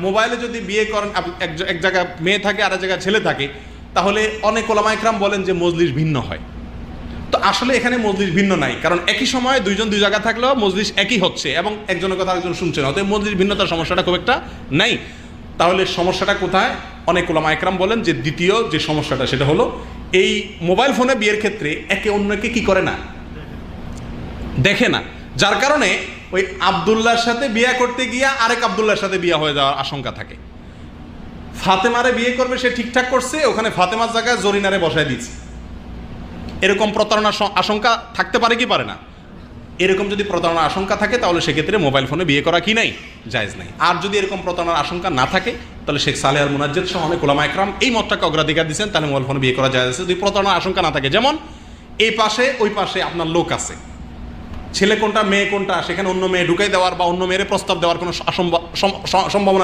মোবাইলে যদি বিয়ে করেন, এক জায়গায় মেয়ে থাকে আর এক জায়গায় ছেলে থাকে, তাহলে অনেক ওলামা ইকরাম বলেন যে মজলিস ভিন্ন হয়। তো আসলে এখানে মজলিস ভিন্ন নাই, কারণ একই সময়ে দুইজন দুই জায়গা থাকলেও মজলিস একই হচ্ছে এবং একজনের কথা আরেকজন শুনছে না, অতএব মজলিস ভিন্নতার সমস্যাটা খুব একটা নাই। তাহলে সমস্যাটা কোথায়? অনেক ওলামা ইকরাম বলেন যে দ্বিতীয় যে সমস্যাটা সেটা হলো এই মোবাইল ফোনে বিয়ের ক্ষেত্রে একে অন্যকে কি করে না, দেখে না, যার কারণে ওই আবদুল্লাহর সাথে বিয়ে করতে গিয়া আরেক আবদুল্লাহর সাথে বিয়ে হয়ে যাওয়ার আশঙ্কা থাকে। ফাতেমারে বিয়ে করবে, সে ঠিকঠাক করছে, ওখানে ফাতেমার জায়গায় জরিনারে বসায় দিচ্ছে। এরকম প্রতারণার আশঙ্কা থাকতে পারে কি পারে না? এরকম যদি প্রতারণার আশঙ্কা থাকে তাহলে সেক্ষেত্রে মোবাইল ফোনে বিয়ে করা কি নাই, জায়েজ নাই। আর যদি এরকম প্রতারণার আশঙ্কা না থাকে তাহলে শেখ সালেহ আল মুনাজ্জেদ সহ অনেক ওলামা ইকরাম এই মতটাকে অগ্রাধিকার দিচ্ছেন, তাহলে মোবাইল ফোনে বিয়ে করা জায়েজ আছে যদি প্রতারণার আশঙ্কা না থাকে। যেমন এই পাশে ওই পাশে আপনার লোক আছে, ছেলে কোনটা মেয়ে কোনটা সেখানে অন্য মেয়ে ঢুকাই দেওয়ার বা অন্য মেয়ের প্রস্তাব দেওয়ার কোনো সম্ভাবনা নাই।